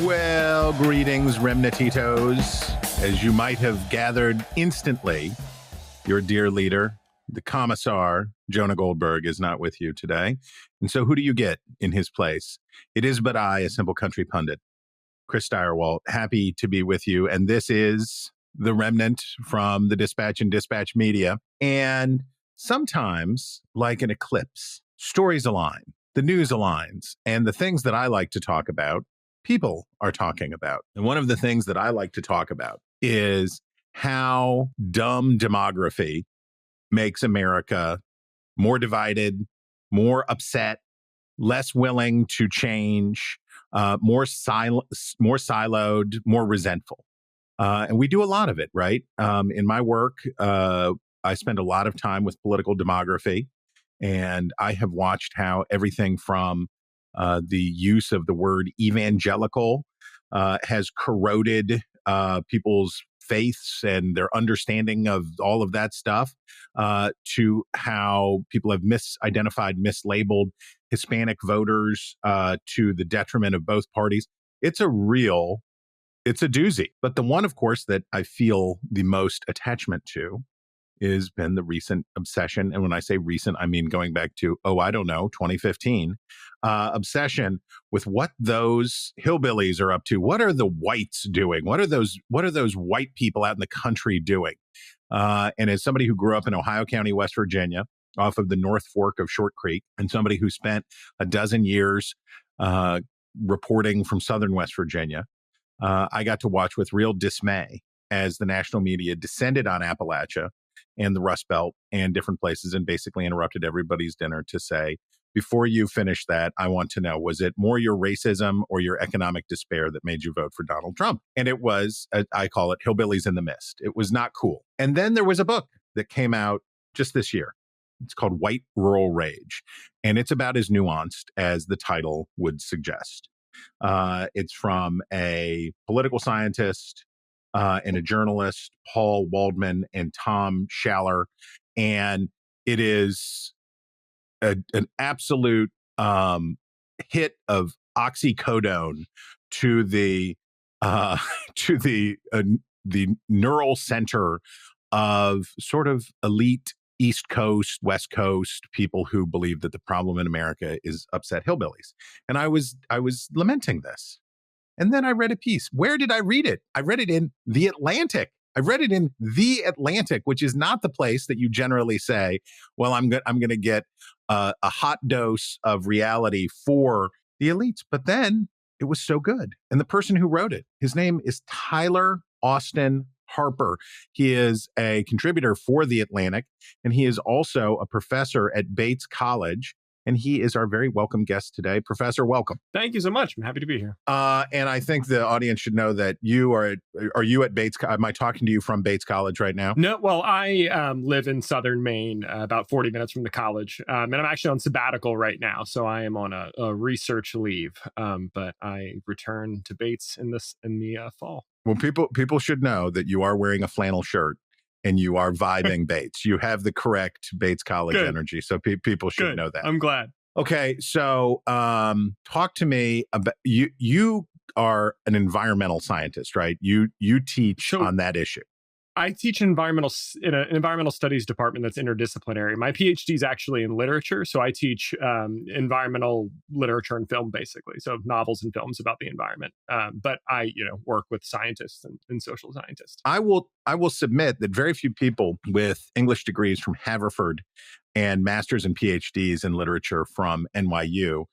Well, greetings, Remnantitos. As you might have gathered instantly, your dear leader, the Commissar, Jonah Goldberg, is not with you today. And so who do you get in his place? It is but I, a simple country pundit, Chris Stirewalt, happy to be with you. And this is the Remnant from the Dispatch and Dispatch Media. And sometimes, like an eclipse, stories align, the news aligns, and the things that I like to talk about, people are talking about. And one of the things that I like to talk about is how dumb demography makes America more divided, more upset, less willing to change, more siloed, more resentful. And we do a lot of it, right? In my work, I spend a lot of time with political demography, and I have watched how everything from the use of the word evangelical has corroded people's faiths and their understanding of all of that stuff, to how people have misidentified, mislabeled Hispanic voters to the detriment of both parties. It's a doozy. But the one, of course, that I feel the most attachment to has been the recent obsession. And when I say recent, I mean going back to, 2015, obsession with what those hillbillies are up to. What are the whites doing? What are those white people out in the country doing? And as somebody who grew up in Ohio County, West Virginia, off of the North Fork of Short Creek, and somebody who spent a dozen years reporting from Southern West Virginia, I got to watch with real dismay as the national media descended on Appalachia and the Rust Belt and different places and basically interrupted everybody's dinner to say, before you finish that, I want to know, was it more your racism or your economic despair that made you vote for Donald Trump? And it was, I call it Hillbillies in the Mist. It was not cool. And then there was a book that came out just this year. It's called White Rural Rage. And it's about as nuanced as the title would suggest. It's from a political scientist and a journalist, Paul Waldman and Tom Schaller. And it is an absolute hit of oxycodone to the neural center of sort of elite East Coast, West Coast people who believe that the problem in America is upset hillbillies. And I was lamenting this. And then I read a piece. Where did I read it? I read it in The Atlantic. I read it in The Atlantic, which is not the place that you generally say, well, I'm going to get a hot dose of reality for the elites. But then it was so good. And the person who wrote it, his name is Tyler Austin Harper. He is a contributor for The Atlantic, and he is also a professor at Bates College. And he is our very welcome guest today. Professor, welcome. Thank you so much. I'm happy to be here. And I think the audience should know that you are you at Bates? Am I talking to you from Bates College right now? No, well, I live in southern Maine, about 40 minutes from the college. And I'm actually on sabbatical right now. So I am on a research leave. But I return to Bates in the fall. Well, people should know that you are wearing a flannel shirt and you are vibing Bates. You have the correct Bates College energy. So people should know that. I'm glad. Okay. So talk to me about, you are an environmental scientist, right? You teach on that issue. I teach in an environmental studies department that's interdisciplinary. My PhD is actually in literature. So I teach environmental literature and film, basically. So novels and films about the environment. But I, work with scientists and social scientists. I will submit that very few people with English degrees from Haverford and masters and PhDs in literature from NYU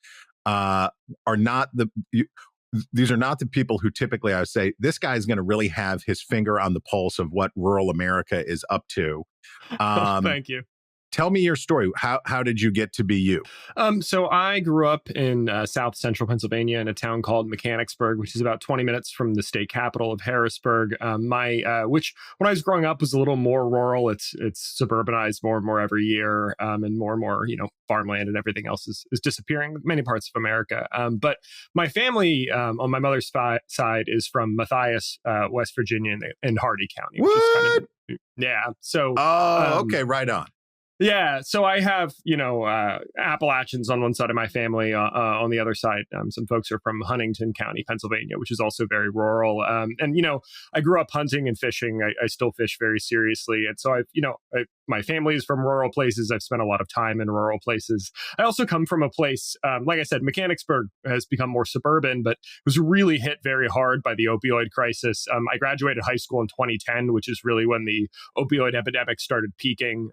are not these are not the people who typically I would say, this guy's going to really have his finger on the pulse of what rural America is up to. Thank you. Tell me your story. How did you get to be you? So I grew up in South Central Pennsylvania in a town called Mechanicsburg, which is about 20 minutes from the state capital of Harrisburg. Which when I was growing up was a little more rural. It's suburbanized more and more every year, and more, farmland and everything else is disappearing in many parts of America. But my family on my mother's side is from Matthias, West Virginia, in Hardy County. What? Yeah. So. Oh, okay, right on. Yeah, so I have, Appalachians on one side of my family. On the other side, some folks are from Huntington County, Pennsylvania, which is also very rural. And I grew up hunting and fishing. I still fish very seriously, and so my family is from rural places. I've spent a lot of time in rural places. I also come from a place, like I said, Mechanicsburg has become more suburban, but was really hit very hard by the opioid crisis. I graduated high school in 2010, which is really when the opioid epidemic started peaking.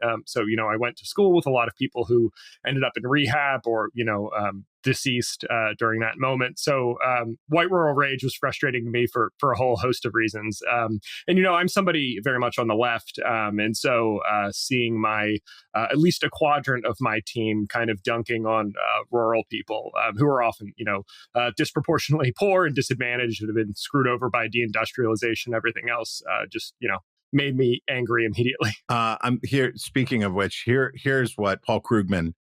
I went to school with a lot of people who ended up in rehab or, deceased during that moment. So white rural rage was frustrating to me for a whole host of reasons. I'm somebody very much on the left. And so seeing my, at least a quadrant of my team kind of dunking on rural people who are often, disproportionately poor and disadvantaged and have been screwed over by deindustrialization, everything else, made me angry immediately. I'm here. Speaking of which, here's what Paul Krugman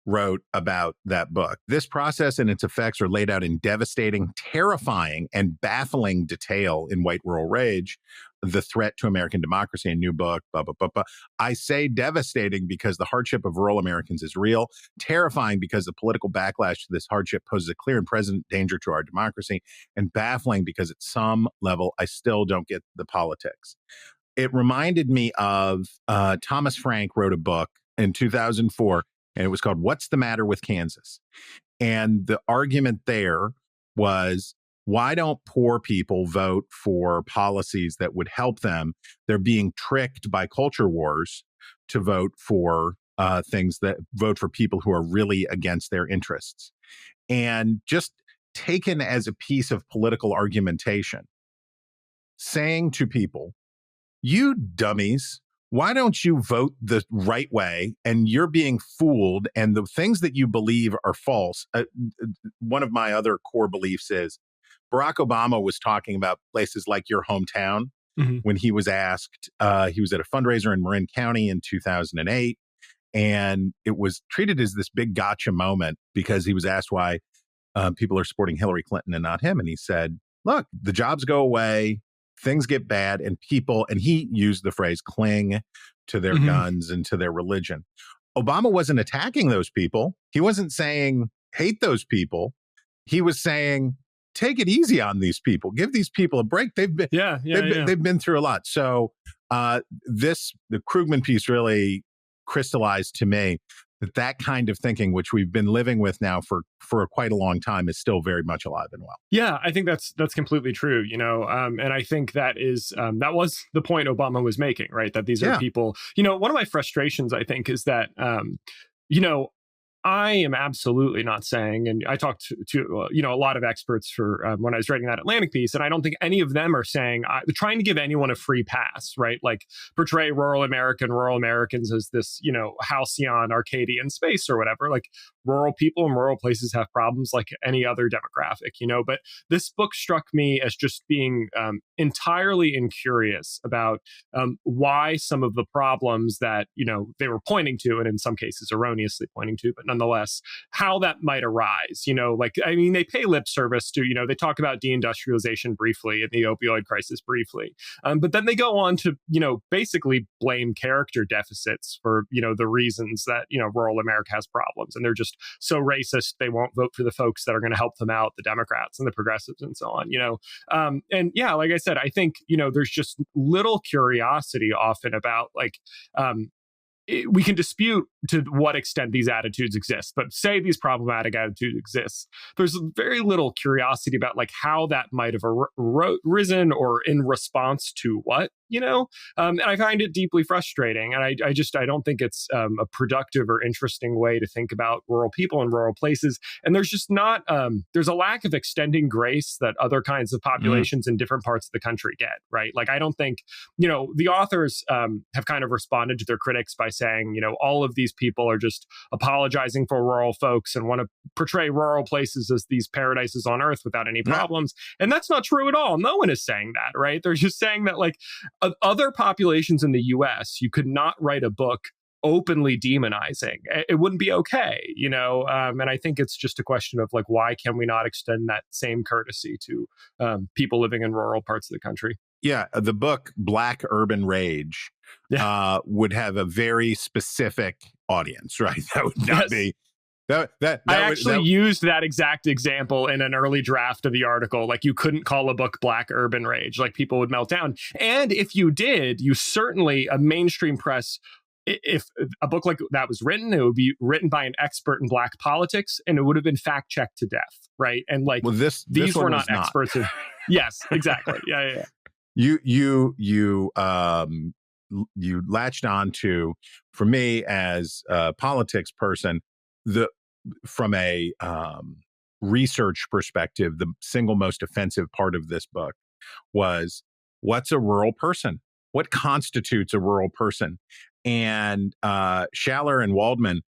wrote about that book. This process and its effects are laid out in devastating, terrifying, and baffling detail in White Rural Rage, The Threat to American Democracy, a new book, blah, blah, blah, blah. I say devastating because the hardship of rural Americans is real, terrifying because the political backlash to this hardship poses a clear and present danger to our democracy, and baffling because at some level, I still don't get the politics. It reminded me of Thomas Frank wrote a book in 2004, and it was called What's the Matter with Kansas? And the argument there was, why don't poor people vote for policies that would help them? They're being tricked by culture wars to vote for things that vote for people who are really against their interests. And just taken as a piece of political argumentation, saying to people, you dummies, why don't you vote the right way? And you're being fooled, and the things that you believe are false. One of my other core beliefs is Barack Obama was talking about places like your hometown when he was asked. He was at a fundraiser in Marin County in 2008, and it was treated as this big gotcha moment because he was asked why people are supporting Hillary Clinton and not him. And he said, look, the jobs go away, things get bad, and he used the phrase cling to their guns and to their religion. Obama wasn't attacking those people. He wasn't saying hate those people. He was saying take it easy on these people. Give these people a break. They've been through a lot. So the Krugman piece really crystallized to me that kind of thinking, which we've been living with now for quite a long time, is still very much alive and well. Yeah, I think that's completely true. And I think that was the point Obama was making, right? That these are people. One of my frustrations, I think, is that I am absolutely not saying, and I talked to a lot of experts for when I was writing that Atlantic piece, and I don't think any of them are saying trying to give anyone a free pass, right? Like portray rural Americans as this halcyon Arcadian space or whatever. Like rural people in rural places have problems like any other demographic, But this book struck me as just being entirely incurious about why some of the problems that they were pointing to, and in some cases erroneously pointing to, but nonetheless, how that might arise. They pay lip service to, they talk about deindustrialization briefly and the opioid crisis briefly. But then they go on to, basically blame character deficits for, the reasons that, rural America has problems. And they're just so racist, they won't vote for the folks that are going to help them out, the Democrats and the progressives and so on, like I said, I think, there's just little curiosity often about we can dispute to what extent these attitudes exist, but say these problematic attitudes exist. There's very little curiosity about how that might have risen or in response to what, and I find it deeply frustrating. And I don't think it's a productive or interesting way to think about rural people in rural places. And there's just not, there's a lack of extending grace that other kinds of populations in different parts of the country get, right? I don't think, the authors have kind of responded to their critics by saying, all of these people are just apologizing for rural folks and want to portray rural places as these paradises on earth without any problems. And that's not true at all. No one is saying that, right? They're just saying that other populations in the US, you could not write a book openly demonizing. It wouldn't be okay, and I think it's just a question of why can we not extend that same courtesy to people living in rural parts of the country? Yeah, the book Black Urban Rage Yeah. would have a very specific audience, right? That would not Yes. be that I would actually used that exact example in an early draft of the article. Like, you couldn't call a book Black Urban Rage. Like, people would melt down. And if you did, you certainly, a mainstream press, if a book like that was written, it would be written by an expert in Black politics, and it would have been fact checked to death, right? And like, well this these one were was not not. experts in. Yes, exactly. Yeah. You latched on to, for me as a politics person, the from a research perspective, the single most offensive part of this book was, what's a rural person? What constitutes a rural person? And Schaller and Waldman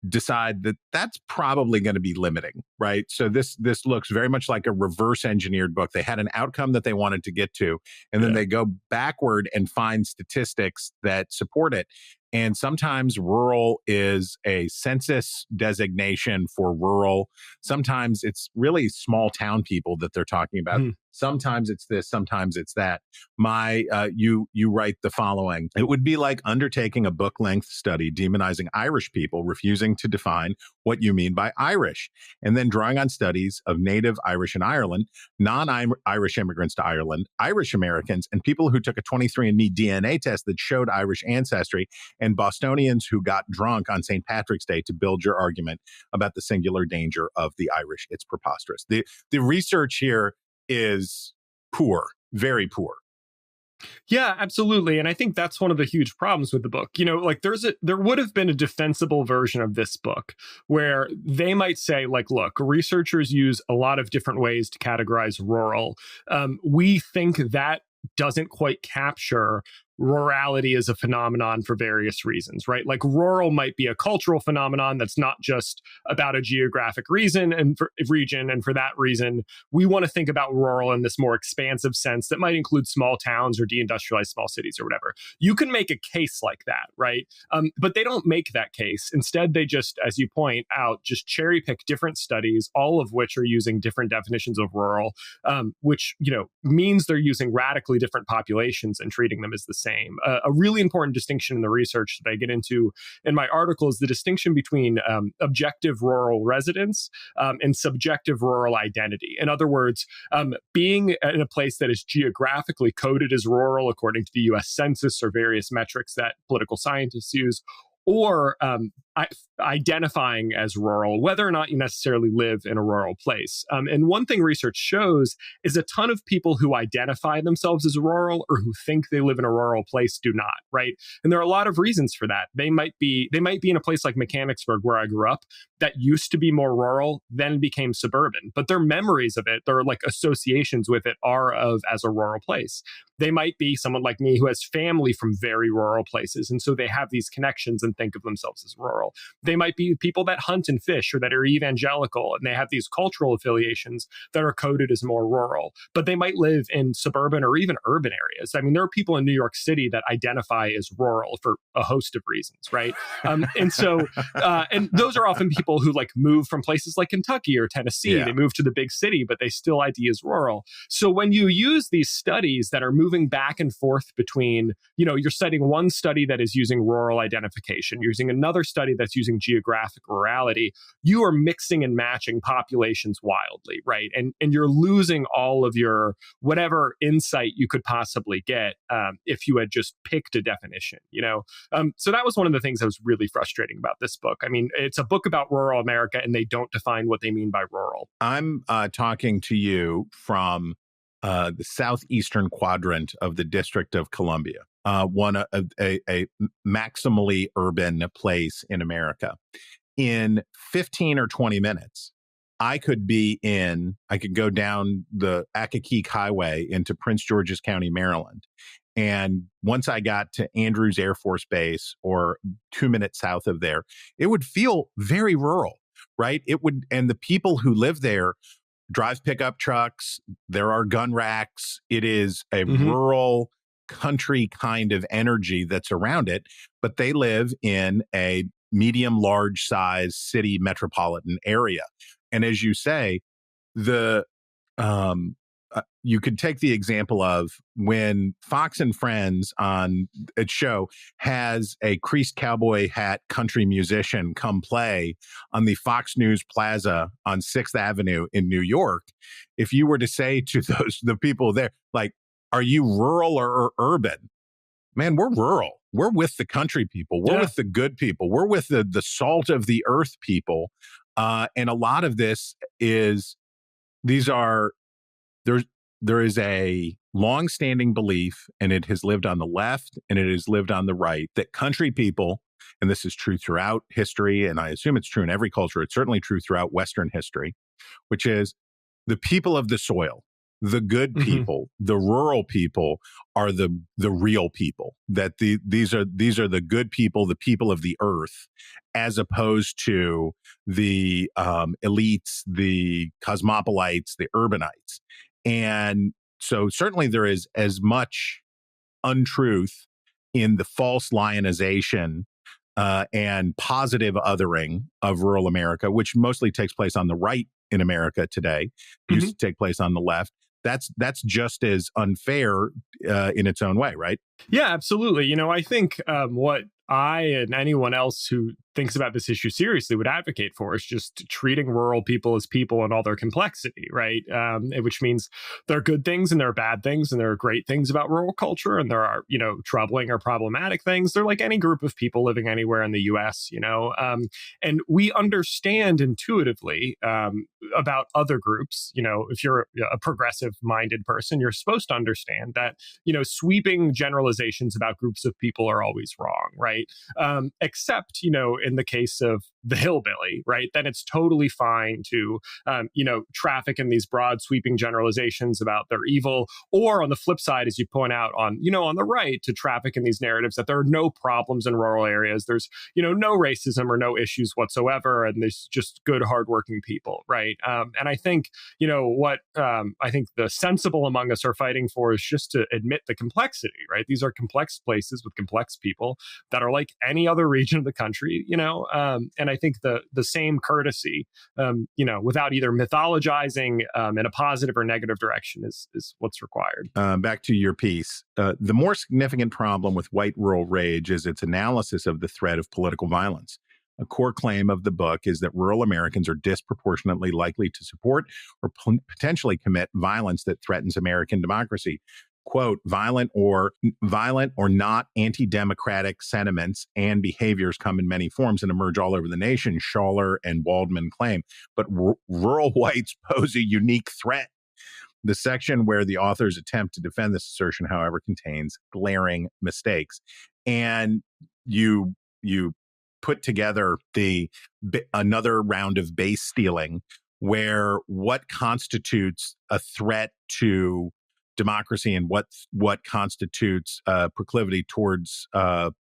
decide that that's probably going to be limiting, right? So this looks very much like a reverse engineered book. They had an outcome that they wanted to get to, and then they go backward and find statistics that support it. And sometimes rural is a census designation for rural. Sometimes it's really small town people that they're talking about. Sometimes it's this, sometimes it's that. You write the following: it would be like undertaking a book-length study demonizing Irish people, refusing to define what you mean by Irish, and then drawing on studies of native Irish in Ireland, non-Irish immigrants to Ireland, Irish Americans, and people who took a 23andMe DNA test that showed Irish ancestry, and Bostonians who got drunk on St. Patrick's Day to build your argument about the singular danger of the Irish. It's preposterous. The research here is poor, very poor. Yeah, absolutely. And I think that's one of the huge problems with the book. You know, like, there would have been a defensible version of this book where they might say, like, look, researchers use a lot of different ways to categorize rural. We think that doesn't quite capture rurality as a phenomenon for various reasons, right? Like, rural might be a cultural phenomenon that's not just about a geographic region, and for that reason, we want to think about rural in this more expansive sense that might include small towns or deindustrialized small cities or whatever. You can make a case like that, right? But they don't make that case. Instead, they just, as you point out, just cherry pick different studies, all of which are using different definitions of rural, which, you know, means they're using radically different populations and treating them as the same. A really important distinction in the research that I get into in my article is the distinction between objective rural residence and subjective rural identity. In other words, being in a place that is geographically coded as rural according to the US Census or various metrics that political scientists use, or identifying as rural, whether or not you necessarily live in a rural place. And one thing research shows is a ton of people who identify themselves as rural or who think they live in a rural place do not, right? And there are a lot of reasons for that. They might be in a place like Mechanicsburg, where I grew up, that used to be more rural, then became suburban. But their memories of it, their like associations with it, are of as a rural place. They might be someone like me who has family from very rural places, and so they have these connections and think of themselves as rural. They might be people that hunt and fish or that are evangelical, and they have these cultural affiliations that are coded as more rural, but they might live in suburban or even urban areas. I mean, there are people in New York City that identify as rural for a host of reasons, right? And so, and those are often people who like move from places like Kentucky or Tennessee. They move to the big city, but they still ID as rural. So when you use these studies that are moving back and forth between, you know, you're citing one study that is using rural identification, you're using another study that's using geographic rurality, you are mixing and matching populations wildly, right? And you're losing all of your whatever insight you could possibly get if you had just picked a definition, you know? So that was one of the things that was really frustrating about this book. I mean, it's a book about rural America, and they don't define what they mean by rural. I'm talking to you from the southeastern quadrant of the District of Columbia, a maximally urban place in America. In 15 or 20 minutes, I could go down the Accokeek Highway into Prince George's County, Maryland. And once I got to Andrews Air Force Base, or 2 minutes south of there, it would feel very rural, right? It would, and the people who live there drive pickup trucks. There are gun racks. It is a rural country kind of energy that's around it, but they live in a medium, large size city metropolitan area. And as you say, the you could take the example of when Fox and Friends on its show has a creased cowboy hat country musician come play on the Fox News Plaza on 6th Avenue in New York. If you were to say to the people there, like, are you rural or urban? Man, we're rural. We're with the country people. We're with the good people. We're with the salt of the earth people. And a lot of this is, there is a long-standing belief, and it has lived on the left and it has lived on the right, that country people, and this is true throughout history, and I assume it's true in every culture, it's certainly true throughout Western history, which is the people of the soil, the good people, the rural people are the real people. That these are the good people, the people of the earth, as opposed to the elites, the cosmopolites, the urbanites. And so certainly there is as much untruth in the false lionization and positive othering of rural America, which mostly takes place on the right in America today, used to take place on the left. That's just as unfair in its own way, right? Yeah, absolutely. You know, I think what I and anyone else who thinks about this issue seriously would advocate for is just treating rural people as people and all their complexity, right? Which means there are good things and there are bad things, and there are great things about rural culture, and there are, troubling or problematic things. They're like any group of people living anywhere in the U.S., and we understand intuitively about other groups. If you're a progressive-minded person, you're supposed to understand that, sweeping generalizations about groups of people are always wrong, right? Except, in the case of the hillbilly, right? Then it's totally fine to, traffic in these broad sweeping generalizations about their evil. Or on the flip side, as you point out on the right, to traffic in these narratives that there are no problems in rural areas. There's, no racism or no issues whatsoever. And there's just good, hardworking people, right? And I think, what I think the sensible among us are fighting for is just to admit the complexity, right? These are complex places with complex people that are like any other region of the country, and I think the same courtesy, without either mythologizing in a positive or negative direction is what's required. Back to your piece. The more significant problem with white rural rage is its analysis of the threat of political violence. A core claim of the book is that rural Americans are disproportionately likely to support or potentially commit violence that threatens American democracy. Quote, violent or not anti-democratic sentiments and behaviors come in many forms and emerge all over the nation, Schaller and Waldman claim. But rural whites pose a unique threat. The section where the authors attempt to defend this assertion, however, contains glaring mistakes. And you put together another round of base stealing, where what constitutes a threat to democracy and what constitutes proclivity towards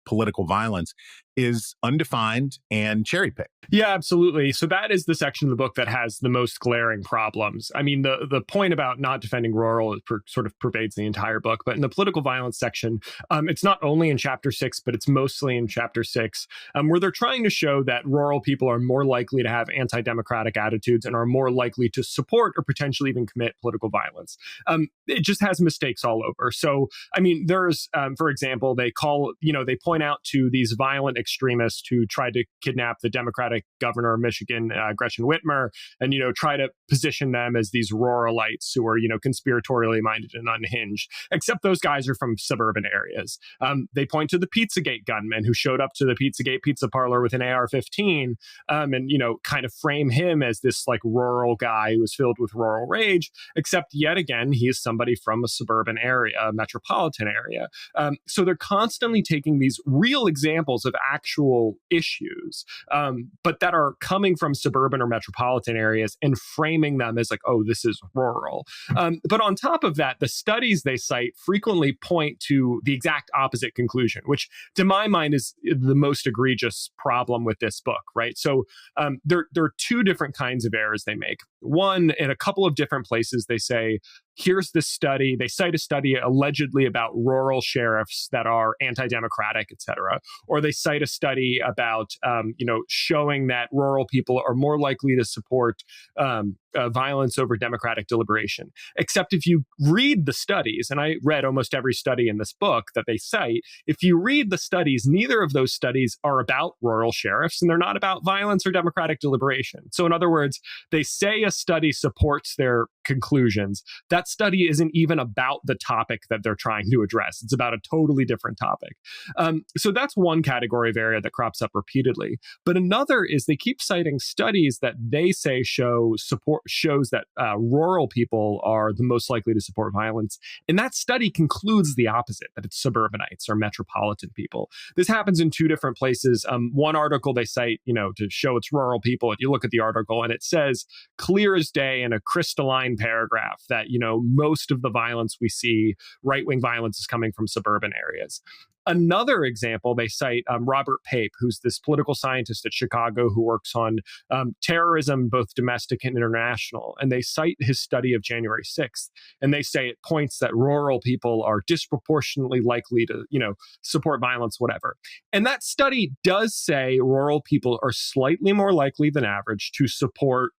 political violence is undefined and cherry-picked. Yeah, absolutely. So that is the section of the book that has the most glaring problems. I mean, the point about not defending rural sort of pervades the entire book. But in the political violence section, it's not only in chapter 6, but it's mostly in chapter 6, where they're trying to show that rural people are more likely to have anti-democratic attitudes and are more likely to support or potentially even commit political violence. It just has mistakes all over. So, I mean, there's, for example, they point out to these violent extremists who tried to kidnap the Democratic governor of Michigan, Gretchen Whitmer, and, try to position them as these ruralites who are, conspiratorially minded and unhinged, except those guys are from suburban areas. They point to the Pizzagate gunman who showed up to the Pizzagate pizza parlor with an AR-15 and, kind of frame him as this like rural guy who was filled with rural rage, except yet again, he is somebody from a suburban area, a metropolitan area. So they're constantly taking these real examples of actual issues, but that are coming from suburban or metropolitan areas and framing them as like, oh, this is rural. But on top of that, the studies they cite frequently point to the exact opposite conclusion, which to my mind is the most egregious problem with this book, right? So there are two different kinds of errors they make. One, in a couple of different places, they say, here's this study. They cite a study allegedly about rural sheriffs that are anti-democratic, et cetera. Or they cite a study about, showing that rural people are more likely to support, violence over democratic deliberation. Except if you read the studies, and I read almost every study in this book that they cite, if you read the studies, neither of those studies are about rural sheriffs, and they're not about violence or democratic deliberation. So in other words, they say a study supports their conclusions. That study isn't even about the topic that they're trying to address. It's about a totally different topic. So that's one category of area that crops up repeatedly. But another is they keep citing studies that they say shows that rural people are the most likely to support violence. And that study concludes the opposite, that it's suburbanites or metropolitan people. This happens in two different places. One article they cite, to show it's rural people. You look at the article and it says clear as day in a crystalline paragraph that, most of the violence we see, right-wing violence, is coming from suburban areas. Another example, they cite Robert Pape, who's this political scientist at Chicago who works on terrorism, both domestic and international. And they cite his study of January 6th. And they say it points that rural people are disproportionately likely to, support violence, whatever. And that study does say rural people are slightly more likely than average to support,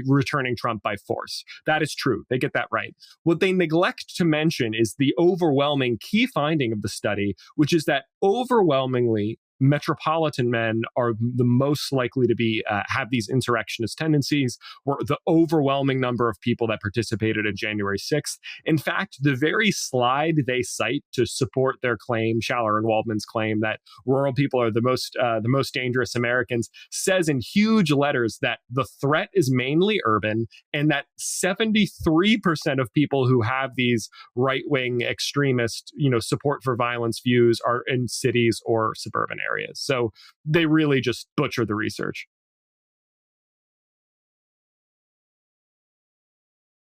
returning Trump by force. That is true. They get that right. What they neglect to mention is the overwhelming key finding of the study, which is that overwhelmingly metropolitan men are the most likely to be have these insurrectionist tendencies, or the overwhelming number of people that participated in January 6th. In fact, the very slide they cite to support their claim, Schaller and Waldman's claim that rural people are the most dangerous Americans, says in huge letters that the threat is mainly urban, and that 73% of people who have these right-wing extremist, support for violence views are in cities or suburban areas. So they really just butcher the research.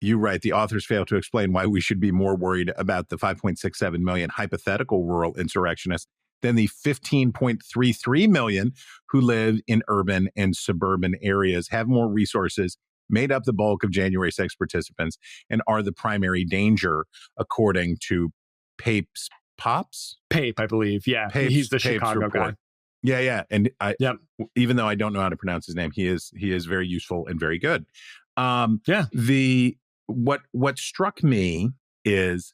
You write, the authors fail to explain why we should be more worried about the 5.67 million hypothetical rural insurrectionists than the 15.33 million who live in urban and suburban areas, have more resources, made up the bulk of January 6 participants, and are the primary danger, according to Pape's Pape, I believe. Yeah, he's the Chicago report. Guy. Yeah. And even though I don't know how to pronounce his name, he is very useful and very good. What struck me is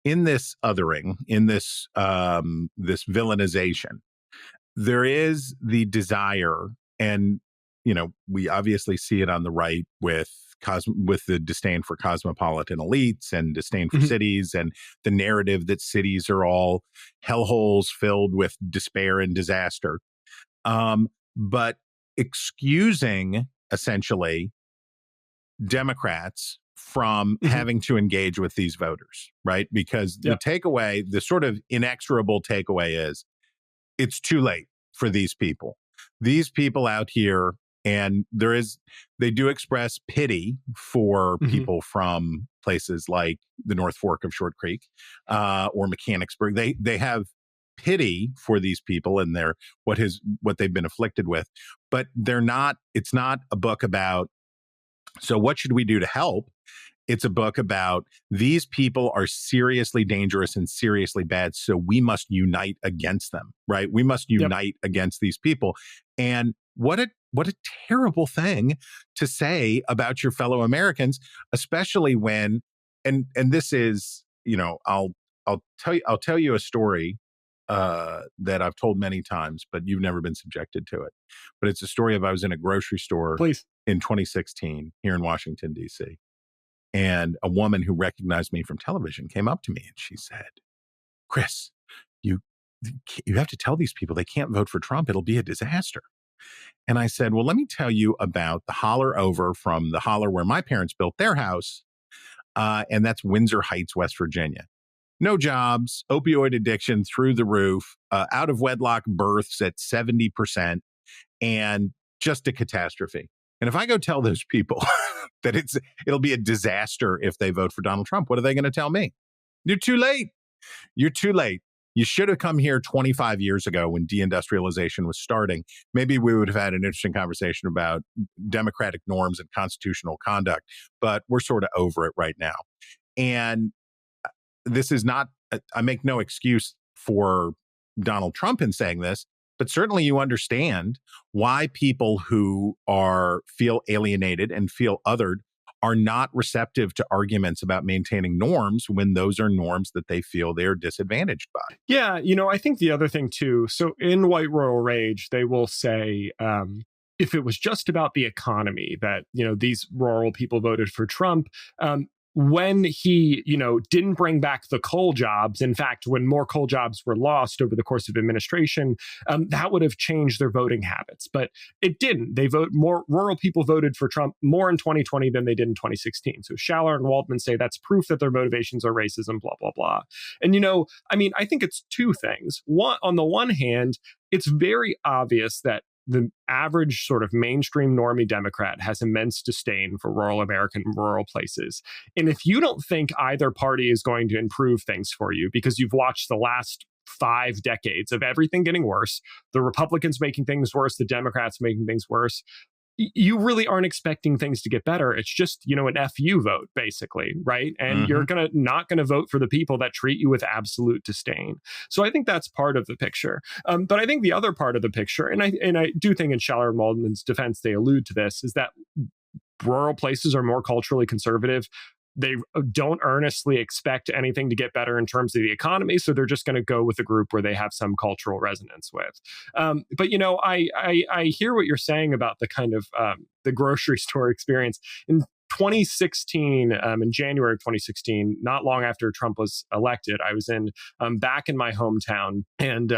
in this othering, in this this villainization, there is the desire, and we obviously see it on the right with the disdain for cosmopolitan elites and disdain for cities, and the narrative that cities are all hellholes filled with despair and disaster. But excusing essentially Democrats from having to engage with these voters, right? Because the takeaway, the sort of inexorable takeaway is it's too late for these people. These people out here, and they do express pity for people from places like the North Fork of Short Creek or Mechanicsburg. They have pity for these people and what they've been afflicted with, but it's not a book about, so what should we do to help? It's a book about these people are seriously dangerous and seriously bad, so we must unite against them, right? We must unite against these people. And what a terrible thing to say about your fellow Americans, especially when, and this is, I'll tell you a story that I've told many times, but you've never been subjected to it. But it's a story of, I was in a grocery store in 2016 here in Washington, D.C. And a woman who recognized me from television came up to me and she said, "Chris, you have to tell these people they can't vote for Trump. It'll be a disaster." And I said, "Well, let me tell you about the holler over from the holler where my parents built their house. And that's Windsor Heights, West Virginia. No jobs, opioid addiction through the roof, out of wedlock births at 70%, and just a catastrophe. And if I go tell those people that it'll be a disaster if they vote for Donald Trump, what are they going to tell me? You're too late. You're too late. You should have come here 25 years ago when deindustrialization was starting. Maybe we would have had an interesting conversation about democratic norms and constitutional conduct, but we're sort of over it right now." And this is not, I make no excuse for Donald Trump in saying this, but certainly you understand why people who feel alienated and feel othered are not receptive to arguments about maintaining norms when those are norms that they feel they're disadvantaged by. Yeah, I think the other thing too, so in White Royal Rage, they will say, if it was just about the economy that, these rural people voted for Trump, when he, didn't bring back the coal jobs, in fact, when more coal jobs were lost over the course of administration, that would have changed their voting habits. But it didn't. More rural people voted for Trump more in 2020 than they did in 2016. So Schaller and Waldman say that's proof that their motivations are racism, blah, blah, blah. And, I think it's two things. One, on the one hand, it's very obvious that the average sort of mainstream normie Democrat has immense disdain for rural American rural places. And if you don't think either party is going to improve things for you because you've watched the last 5 decades of everything getting worse, the Republicans making things worse, the Democrats making things worse, you really aren't expecting things to get better. It's just, an FU vote, basically, right? And you're not going to vote for the people that treat you with absolute disdain. So I think that's part of the picture. But I think the other part of the picture, and I do think in Schaller and Waldman's defense, they allude to this, is that rural places are more culturally conservative. They don't earnestly expect anything to get better in terms of the economy, so they're just going to go with a group where they have some cultural resonance with. But I hear what you're saying about the kind of the grocery store experience. In 2016, in January of 2016, not long after Trump was elected, I was back in my hometown, and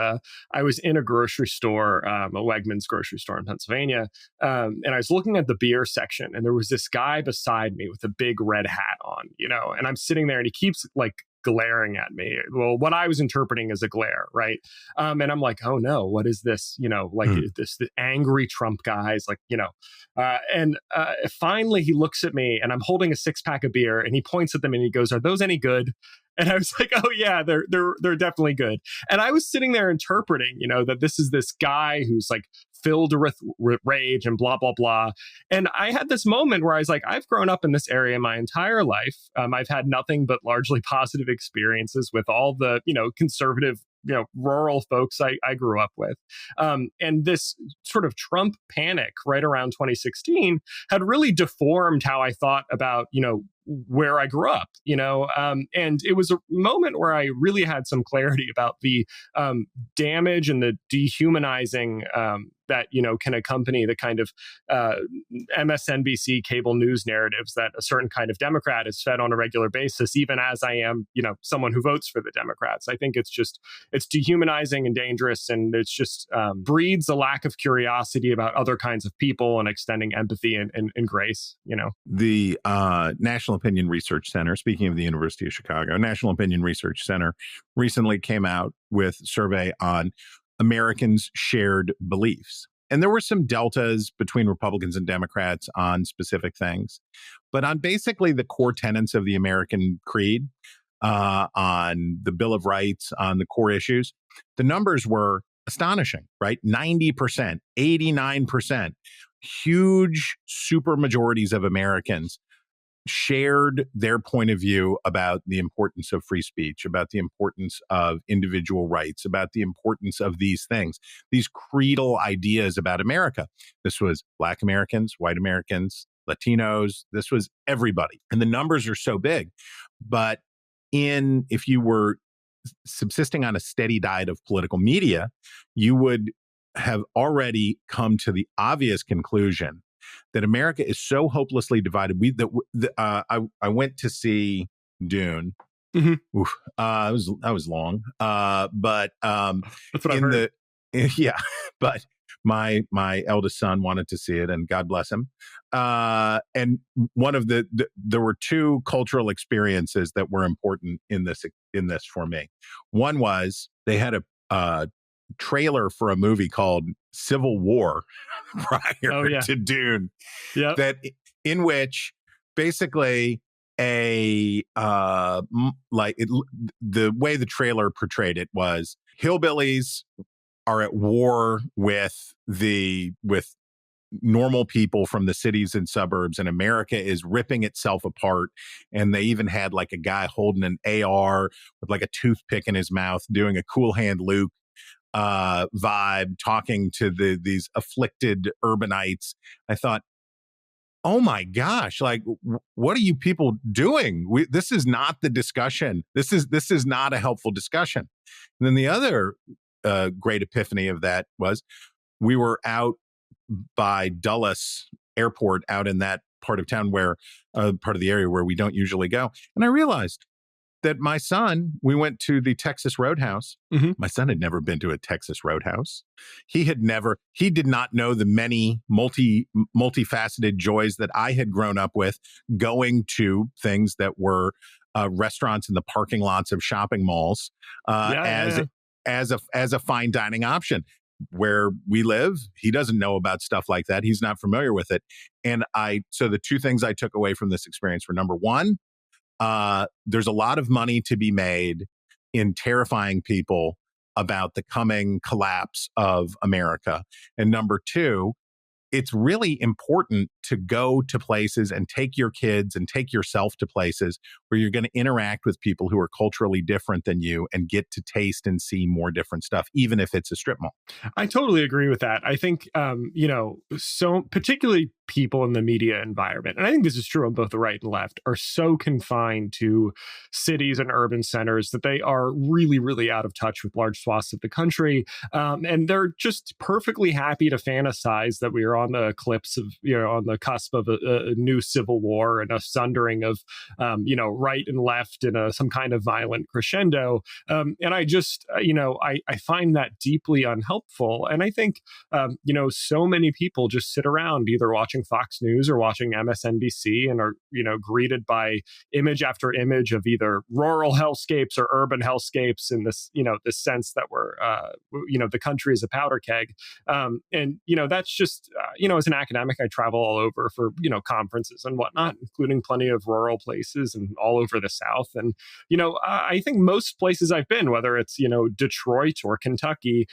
I was in a grocery store, a Wegmans grocery store in Pennsylvania, and I was looking at the beer section, and there was this guy beside me with a big red hat on, and I'm sitting there, and he keeps glaring at me. Well, what I was interpreting as a glare, right? And I'm like, oh no, what is this? This the angry Trump guys, and finally he looks at me, and I'm holding a 6-pack of beer, and he points at them and he goes, "Are those any good?" And I was like, oh yeah, they're definitely good. And I was sitting there interpreting, that this is this guy who's filled with rage and blah, blah, blah. And I had this moment where I was like, I've grown up in this area my entire life. I've had nothing but largely positive experiences with all the, conservative, rural folks I grew up with. And this sort of Trump panic right around 2016 had really deformed how I thought about, where I grew up, and it was a moment where I really had some clarity about the damage and the dehumanizing that, can accompany the kind of MSNBC cable news narratives that a certain kind of Democrat is fed on a regular basis, even as I am, someone who votes for the Democrats. I think it's dehumanizing and dangerous, and it's just breeds a lack of curiosity about other kinds of people and extending empathy and grace, The National Opinion Research Center, speaking of the University of Chicago, National Opinion Research Center recently came out with a survey on Americans' shared beliefs. And there were some deltas between Republicans and Democrats on specific things. But on basically the core tenets of the American creed, on the Bill of Rights, on the core issues, the numbers were astonishing, right? 90%, 89%, huge super majorities of Americans shared their point of view about the importance of free speech, about the importance of individual rights, about the importance of these things, these creedal ideas about America. This was Black Americans, white Americans, Latinos. This was everybody. And the numbers are so big. But if you were subsisting on a steady diet of political media, you would have already come to the obvious conclusion that America is so hopelessly divided. I went to see Dune. Mm-hmm. Oof, that was long. But that's what I heard. Yeah. But my eldest son wanted to see it, and God bless him. And one of there were two cultural experiences that were important in this for me. One was they had a trailer for a movie called Civil War prior to Dune, that in which basically the way the trailer portrayed it was hillbillies are at war with normal people from the cities and suburbs, and America is ripping itself apart. And they even had a guy holding an AR with a toothpick in his mouth doing a Cool Hand Luke vibe, talking to these afflicted urbanites. I thought, oh my gosh, like, what are you people doing? This is not the discussion. This is not a helpful discussion. And then the other great epiphany of that was we were out by Dulles Airport, out in that part of town where part of the area where we don't usually go. And I realized that my son, we went to the Texas Roadhouse. Mm-hmm. My son had never been to a Texas Roadhouse. He did not know the many multifaceted joys that I had grown up with, going to things that were restaurants in the parking lots of shopping malls as a fine dining option. Where we live, he doesn't know about stuff like that. He's not familiar with it. And so the two things I took away from this experience were, number one, there's a lot of money to be made in terrifying people about the coming collapse of America. And number two, it's really important to go to places and take your kids and take yourself to places where you're going to interact with people who are culturally different than you and get to taste and see more different stuff, even if it's a strip mall. I totally agree with that. I think, so particularly people in the media environment, and I think this is true on both the right and left, are so confined to cities and urban centers that they are really, really out of touch with large swaths of the country. And they're just perfectly happy to fantasize that we are on the on the cusp of a new civil war and a sundering of, right and left in some kind of violent crescendo. And I just, I find that deeply unhelpful. And I think, so many people just sit around either watching Fox News or watching MSNBC and are, greeted by image after image of either rural hellscapes or urban hellscapes in this, this sense that we're, the country is a powder keg. And, that's just, as an academic, I travel all over for, conferences and whatnot, including plenty of rural places and all over the South. And, I think most places I've been, whether it's, Detroit or Kentucky,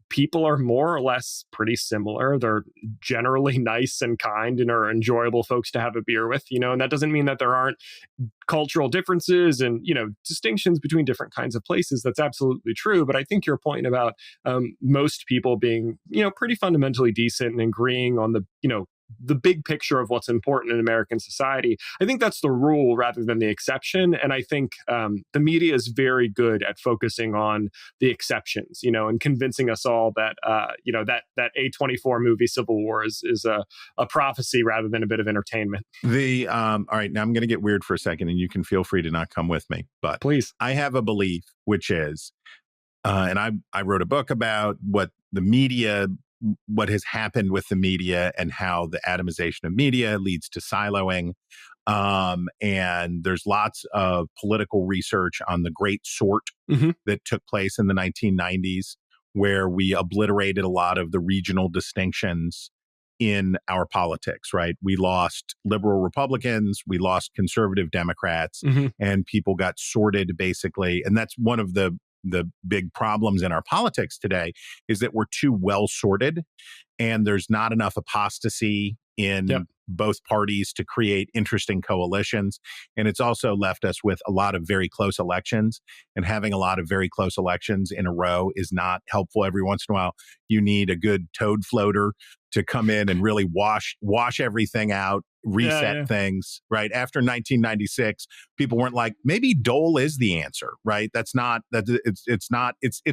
people are more or less pretty similar. They're generally nice and kind and are enjoyable folks to have a beer with, and that doesn't mean that there aren't cultural differences and, distinctions between different kinds of places. That's absolutely true. But I think your point about most people being, pretty fundamentally decent and agreeing on the big picture of what's important in American society, I think that's the rule rather than the exception. And I think the media is very good at focusing on the exceptions, and convincing us all that, that A24 movie Civil War is a prophecy rather than a bit of entertainment. All right, now I'm going to get weird for a second, and you can feel free to not come with me, but please. I have a belief, which is, and I wrote a book about what has happened with the media and how the atomization of media leads to siloing. And there's lots of political research on the Great Sort that took place in the 1990s, where we obliterated a lot of the regional distinctions in our politics, right? We lost liberal Republicans, we lost conservative Democrats, and people got sorted basically. And that's one of the big problems in our politics today, is that we're too well sorted and there's not enough apostasy in both parties to create interesting coalitions. And it's also left us with a lot of very close elections, and having a lot of very close elections in a row is not helpful. Every once in a while, you need a good toad floater to come in and really wash everything out, reset things, right? After 1996, people weren't like, maybe Dole is the answer, right? It's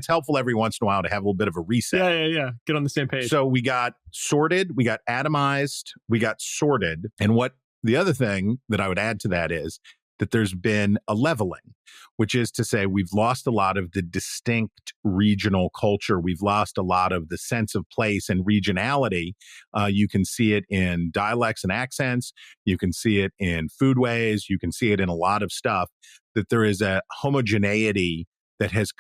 helpful every once in a while to have a little bit of a reset. Yeah. Get on the same page. So we got sorted, we got atomized, we got sorted. And what the other thing that I would add to that is that there's been a leveling, which is to say we've lost a lot of the distinct regional culture. We've lost a lot of the sense of place and regionality. You can see it in dialects and accents. You can see it in foodways. You can see it in a lot of stuff, that there is a homogeneity that has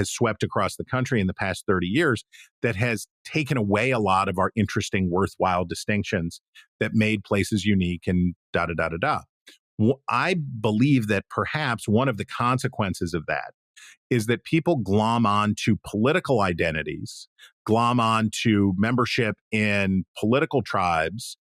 swept across the country in the past 30 years that has taken away a lot of our interesting, worthwhile distinctions that made places unique and da-da-da-da-da. I believe that perhaps one of the consequences of that is that people glom on to political identities, glom on to membership in political tribes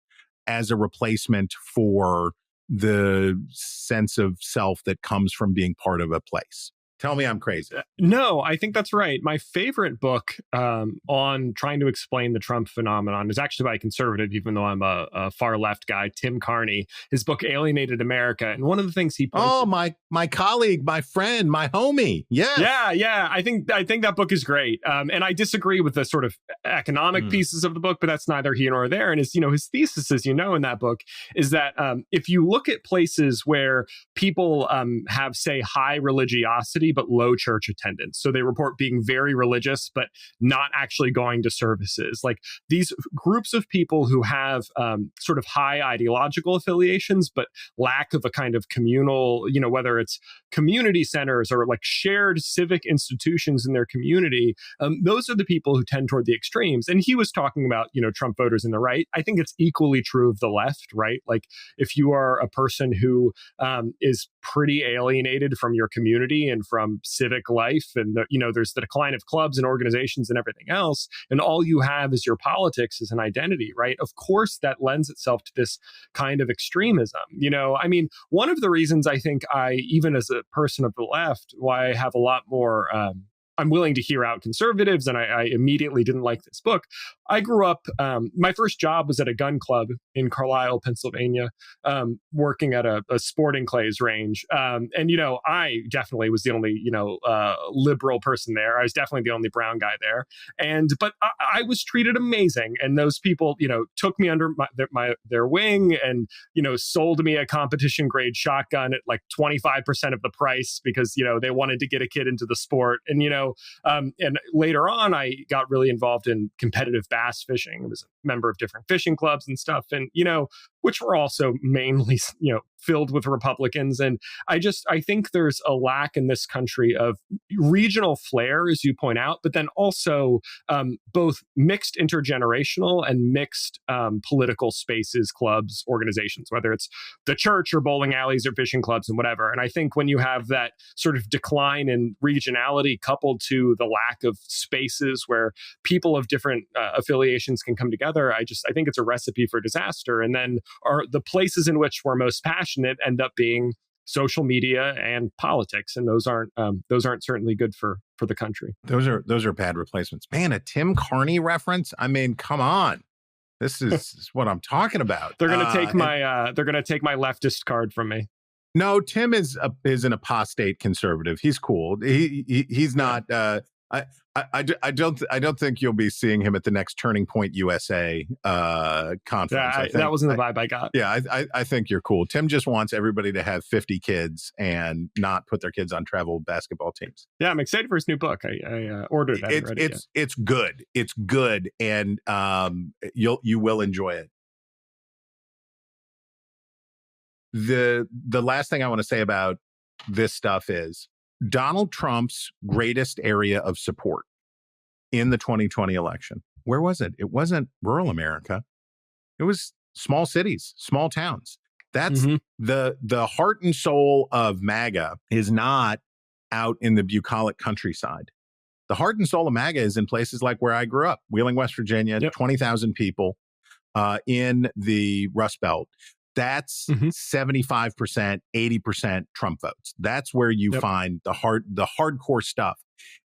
as a replacement for the sense of self that comes from being part of a place. Tell me I'm crazy. No, I think that's right. My favorite book on trying to explain the Trump phenomenon is actually by a conservative, even though I'm a far left guy, Tim Carney. His book Alienated America, and one of the things he points my colleague, my friend, my homie. Yes. Yeah. I think that book is great, and I disagree with the sort of economic pieces of the book, but that's neither here nor there. And his thesis is, in that book, is that if you look at places where people have, say, high religiosity but low church attendance. So they report being very religious, but not actually going to services. Like these groups of people who have sort of high ideological affiliations, but lack of a kind of communal, whether it's community centers or like shared civic institutions in their community, those are the people who tend toward the extremes. And he was talking about, Trump voters in the right. I think it's equally true of the left, right? Like if you are a person who is pretty alienated from your community and from civic life, and there's the decline of clubs and organizations and everything else, and all you have is your politics as an identity, right? Of course, that lends itself to this kind of extremism. One of the reasons I think even as a person of the left, why I have a lot more I'm willing to hear out conservatives, and I immediately didn't like this book. I grew up, my first job was at a gun club in Carlisle, Pennsylvania, working at a sporting clays range. And, I definitely was the only, liberal person there. I was definitely the only brown guy there. But I was treated amazing. And those people, took me under their wing and, sold me a competition grade shotgun at like 25% of the price because, they wanted to get a kid into the sport. And, and later on, I got really involved in competitive bass fishing. I was a member of different fishing clubs and stuff. And, which were also mainly, filled with Republicans. And I think there's a lack in this country of regional flair, as you point out, but then also both mixed intergenerational and mixed political spaces, clubs, organizations, whether it's the church or bowling alleys or fishing clubs and whatever. And I think when you have that sort of decline in regionality coupled to the lack of spaces where people of different affiliations can come together, I think it's a recipe for disaster. And then the places in which we're most passionate end up being social media and politics, and those aren't certainly good for the country. Those are bad replacements. Man, a Tim Carney reference? I mean, come on. This is what I'm talking about. They're going to take my leftist card from me. No, Tim is an apostate conservative. He's cool. He's not. I don't think you'll be seeing him at the next Turning Point USA conference. Yeah, that wasn't the vibe I got. Yeah, I think you're cool. Tim just wants everybody to have 50 kids and not put their kids on travel basketball teams. Yeah, I'm excited for his new book. I ordered it. It's good. It's good, and you will enjoy it. The last thing I want to say about this stuff is Donald Trump's greatest area of support in the 2020 election. Where was it? It wasn't rural America. It was small cities, small towns. That's the heart and soul of MAGA is not out in the bucolic countryside. The heart and soul of MAGA is in places like where I grew up, Wheeling, West Virginia, 20,000 people in the Rust Belt. That's 75%, 80% Trump votes. That's where you find the hardcore stuff.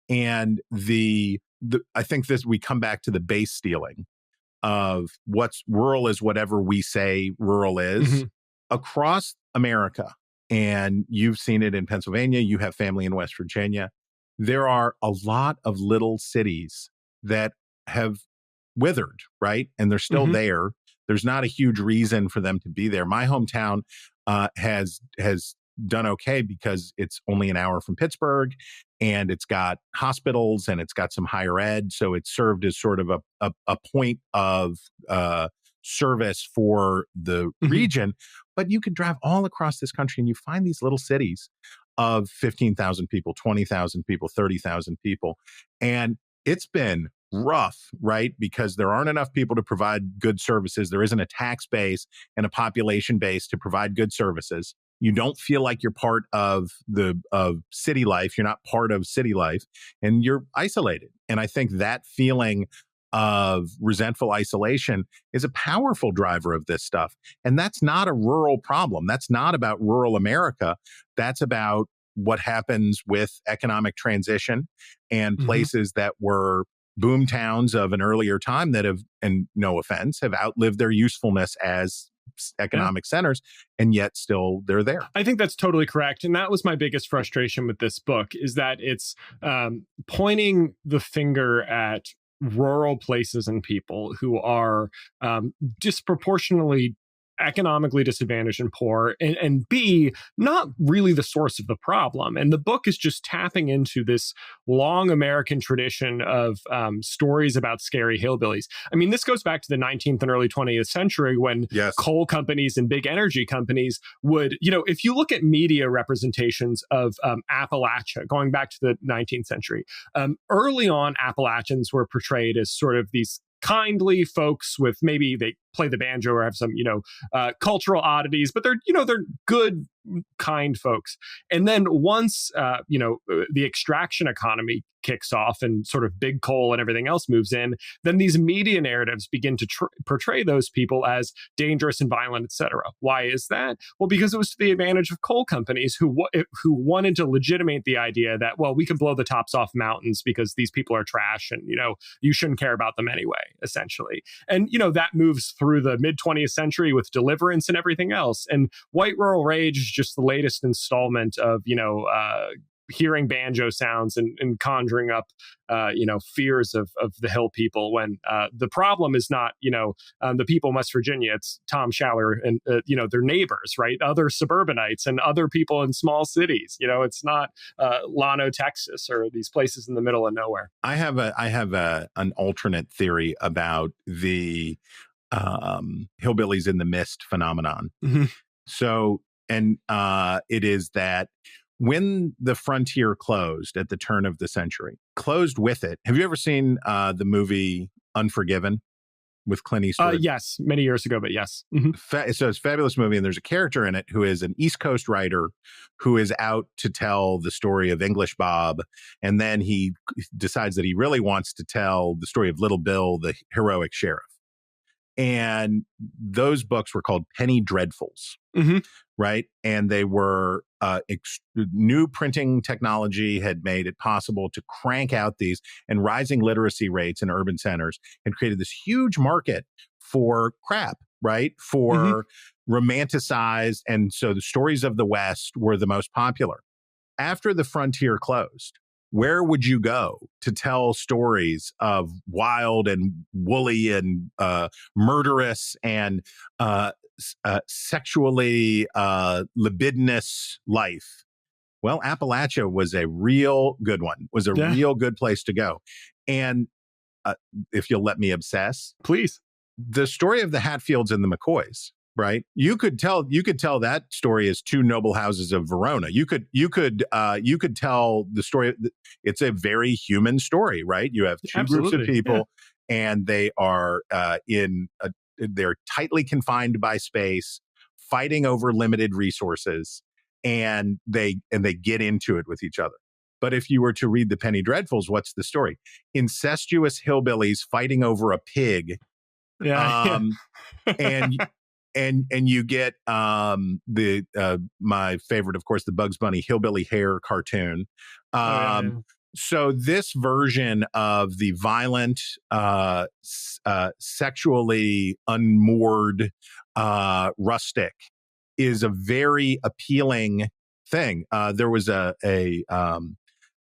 And I think we come back to the base stealing of what's rural is whatever we say rural is across America. And you've seen it in Pennsylvania. You have family in West Virginia. There are a lot of little cities that have withered, right? And they're still there. There's not a huge reason for them to be there. My hometown has done okay because it's only an hour from Pittsburgh, and it's got hospitals and it's got some higher ed. So it's served as sort of a point of service for the region. But you could drive all across this country and you find these little cities of 15,000 people, 20,000 people, 30,000 people. And it's been rough, right? Because there aren't enough people to provide good services. There isn't a tax base and a population base to provide good services. You don't feel like you're part of city life. You're not part of city life, and you're isolated. And I think that feeling of resentful isolation is a powerful driver of this stuff. And that's not a rural problem. That's not about rural America. That's about what happens with economic transition and places that were boom towns of an earlier time that have, and no offense, have outlived their usefulness as economic centers, and yet still they're there. I think that's totally correct. And that was my biggest frustration with this book, is that it's pointing the finger at rural places and people who are disproportionately economically disadvantaged and poor, and B, not really the source of the problem. And the book is just tapping into this long American tradition of stories about scary hillbillies. I mean, this goes back to the 19th and early 20th century when coal companies and big energy companies would, if you look at media representations of Appalachia, going back to the 19th century, early on, Appalachians were portrayed as sort of these kindly folks with, maybe they play the banjo or have some, cultural oddities, but they're good, kind folks. And then once, the extraction economy kicks off and sort of big coal and everything else moves in, then these media narratives begin to portray those people as dangerous and violent, etc. Why is that? Well, because it was to the advantage of coal companies who wanted to legitimate the idea that, well, we can blow the tops off mountains because these people are trash and, you shouldn't care about them anyway, essentially. And, that moves through the mid 20th century with Deliverance and everything else. And White Rural Rage is just the latest installment of, hearing banjo sounds and conjuring up, fears of the hill people, when the problem is not, the people in West Virginia. It's Tom Schaller and, their neighbors, right? Other suburbanites and other people in small cities. It's not Llano, Texas, or these places in the middle of nowhere. I have an alternate theory about the hillbillies in the mist phenomenon. So, and it is that when the frontier closed at the turn of the century, closed with it. Have you ever seen the movie Unforgiven with Clint Eastwood? Yes, many years ago, but yes. So it's a fabulous movie, and there's a character in it who is an East Coast writer who is out to tell the story of English Bob, and then he decides that he really wants to tell the story of Little Bill, the heroic sheriff. And those books were called Penny Dreadfuls, right? And they were new printing technology had made it possible to crank out these, and rising literacy rates in urban centers had created this huge market for crap, right? For romanticized. And so the stories of the West were the most popular. After the frontier closed, where would you go to tell stories of wild and woolly and murderous and sexually libidinous life? Well, Appalachia was a real good one, was a real good place to go. And if you'll let me obsess, please. The story of the Hatfields and the McCoys, right? You could tell that story as Two Noble Houses of Verona. You could tell the story. It's a very human story, right? You have two groups of people, and they are they're tightly confined by space, fighting over limited resources, and they get into it with each other. But if you were to read the Penny Dreadfuls, what's the story? Incestuous hillbillies fighting over a pig. And you get my favorite, of course, the Bugs Bunny Hillbilly Hair cartoon. So this version of the violent, sexually unmoored rustic is a very appealing thing. There was a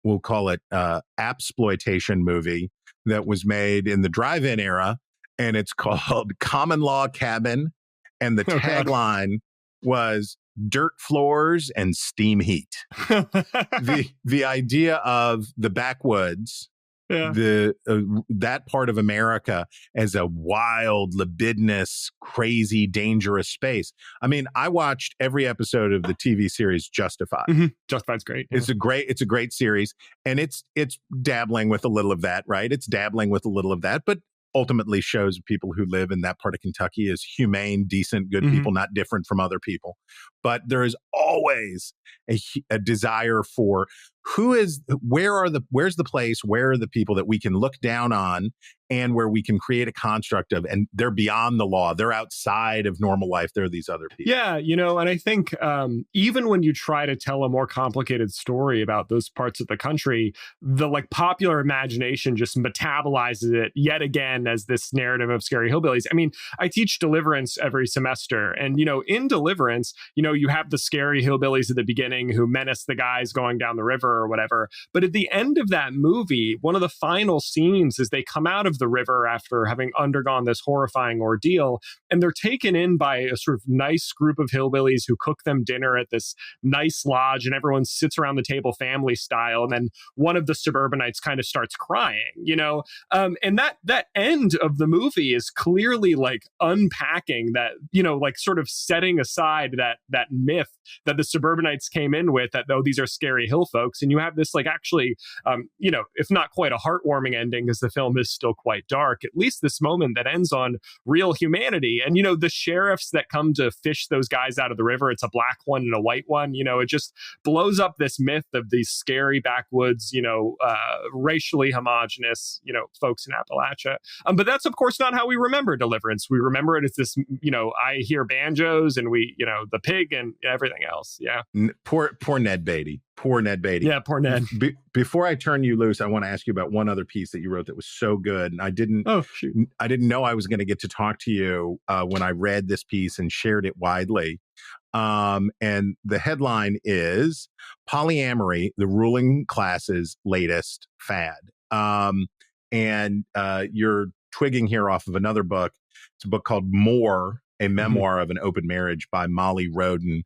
we'll call it appsploitation movie that was made in the drive-in era, and it's called Common Law Cabin. And the tagline was dirt floors and steam heat. The idea of the backwoods, that part of America as a wild, libidinous, crazy, dangerous space. I mean, I watched every episode of the TV series Justified. Justified's great. It's a great series, and it's dabbling with a little of that, right? It's dabbling with a little of that, but ultimately shows people who live in that part of Kentucky as humane, decent, good people, not different from other people. but there is always a desire for where's the place, where are the people that we can look down on and where we can create a construct of, and they're beyond the law, they're outside of normal life, there are these other people. Yeah, and I think even when you try to tell a more complicated story about those parts of the country, the popular imagination just metabolizes it yet again as this narrative of scary hillbillies. I mean, I teach Deliverance every semester, and in Deliverance, you have the scary hillbillies at the beginning who menace the guys going down the river or whatever. But at the end of that movie, one of the final scenes is they come out of the river after having undergone this horrifying ordeal, and they're taken in by a sort of nice group of hillbillies who cook them dinner at this nice lodge, and everyone sits around the table family style. And then one of the suburbanites kind of starts crying, and that end of the movie is clearly unpacking that, sort of setting aside that myth that the suburbanites came in with, that these are scary hill folks. And you have this actually, if not quite a heartwarming ending, because the film is still quite dark, at least this moment that ends on real humanity. And, the sheriffs that come to fish those guys out of the river, it's a black one and a white one, it just blows up this myth of these scary backwoods, racially homogenous, folks in Appalachia. But that's, of course, not how we remember Deliverance. We remember it as this, I hear banjos and the pig and everything else. Yeah. Poor Ned Beatty. Poor Ned Beatty. Yeah, poor Ned. Before I turn you loose, I want to ask you about one other piece that you wrote that was so good. And I didn't know I was going to get to talk to you when I read this piece and shared it widely. And the headline is Polyamory, the Ruling Class's Latest Fad. And you're twigging here off of another book. It's a book called More, a memoir of an open marriage by Molly Roden.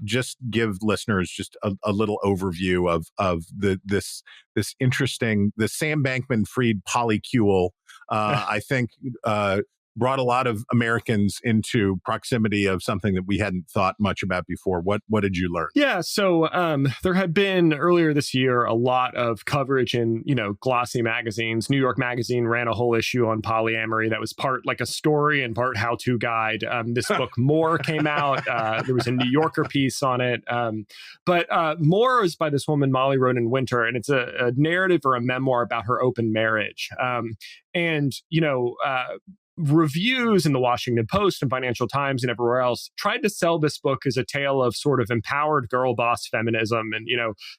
Just give listeners just a little overview of this interesting, the Sam Bankman-Fried polycule. I think brought a lot of Americans into proximity of something that we hadn't thought much about before. What did you learn? Yeah, so there had been earlier this year a lot of coverage in glossy magazines. New York Magazine ran a whole issue on polyamory that was part a story and part how-to guide. This book More came out. There was a New Yorker piece on it. But More is by this woman Molly Roden Winter, and it's a narrative or a memoir about her open marriage. Reviews in the Washington Post and Financial Times and everywhere else tried to sell this book as a tale of sort of empowered girl boss feminism. And,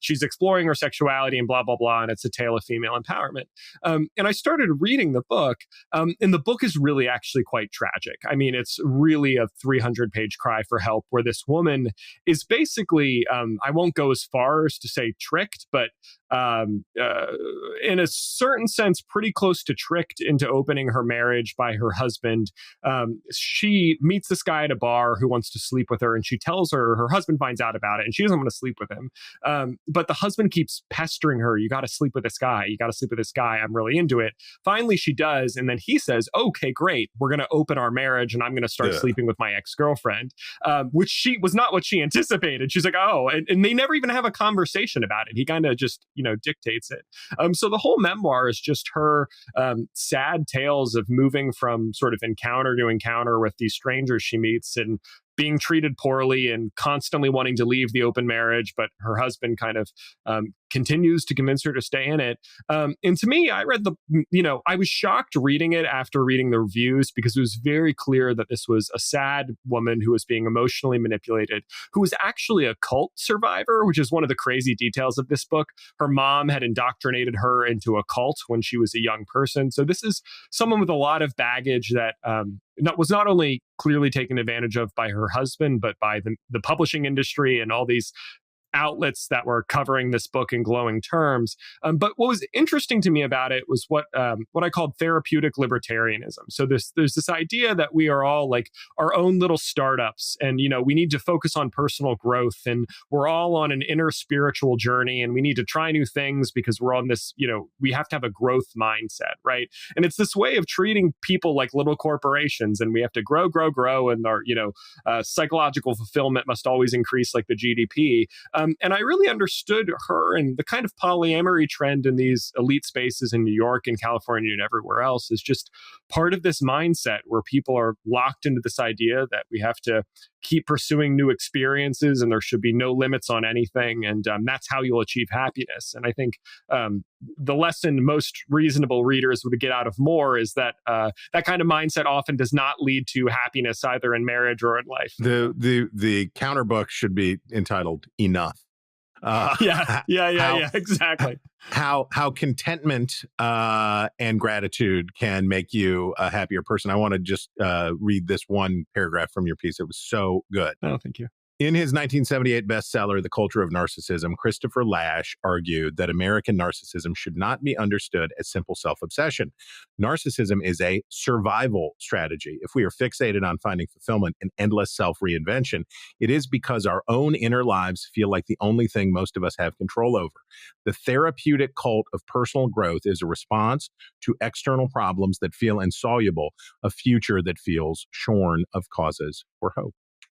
she's exploring her sexuality and blah, blah, blah. And it's a tale of female empowerment. And I started reading the book, and the book is really actually quite tragic. I mean, it's really a 300-page cry for help where this woman is basically, I won't go as far as to say tricked, but in a certain sense, pretty close to tricked into opening her marriage by her husband. She meets this guy at a bar who wants to sleep with her, and she tells her husband finds out about it, and she doesn't want to sleep with him. But the husband keeps pestering her. You got to sleep with this guy. You got to sleep with this guy. I'm really into it. Finally, she does. And then he says, okay, great. We're going to open our marriage and I'm going to start sleeping with my ex-girlfriend, which she was not what she anticipated. She's like, oh, and they never even have a conversation about it. He kind of just, dictates it. So the whole memoir is just her sad tales of moving from sort of encounter to encounter with these strangers she meets and being treated poorly and constantly wanting to leave the open marriage, but her husband kind of continues to convince her to stay in it. And to me, I read I was shocked reading it after reading the reviews, because it was very clear that this was a sad woman who was being emotionally manipulated, who was actually a cult survivor, which is one of the crazy details of this book. Her mom had indoctrinated her into a cult when she was a young person. So this is someone with a lot of baggage that was not only clearly taken advantage of by her husband, but by the publishing industry and all these outlets that were covering this book in glowing terms. But what was interesting to me about it was what I called therapeutic libertarianism. So there's this idea that we are all like our own little startups, and we need to focus on personal growth, and we're all on an inner spiritual journey, and we need to try new things because we're on this, we have to have a growth mindset, right? And it's this way of treating people like little corporations, and we have to grow, and our psychological fulfillment must always increase like the GDP. And I really understood her and the kind of polyamory trend in these elite spaces in New York and California and everywhere else is just part of this mindset where people are locked into this idea that we have to keep pursuing new experiences, and there should be no limits on anything. And that's how you'll achieve happiness. And I think the lesson most reasonable readers would get out of more is that that kind of mindset often does not lead to happiness either in marriage or in life. The counter book should be entitled Enough. Exactly. How contentment and gratitude can make you a happier person. I want to just read this one paragraph from your piece. It was so good. Oh, thank you. In his 1978 bestseller, The Culture of Narcissism, Christopher Lasch argued that American narcissism should not be understood as simple self-obsession. Narcissism is a survival strategy. If we are fixated on finding fulfillment and endless self-reinvention, it is because our own inner lives feel like the only thing most of us have control over. The therapeutic cult of personal growth is a response to external problems that feel insoluble, a future that feels shorn of causes for hope.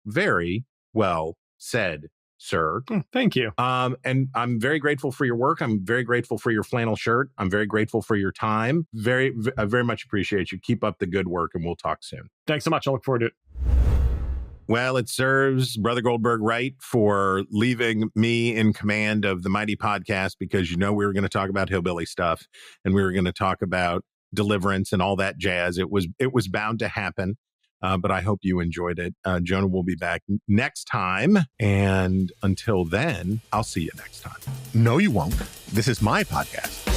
Very well said, sir. Thank you. And I'm very grateful for your work. I'm very grateful for your flannel shirt. I'm very grateful for your time. I very much appreciate you. Keep up the good work, and we'll talk soon. Thanks so much. I look forward to it. Well, it serves Brother Goldberg right for leaving me in command of the mighty podcast, because we were going to talk about hillbilly stuff, and we were going to talk about deliverance and all that jazz. It was bound to happen. But I hope you enjoyed it. Jonah will be back next time. And until then, I'll see you next time. No, you won't. This is my podcast.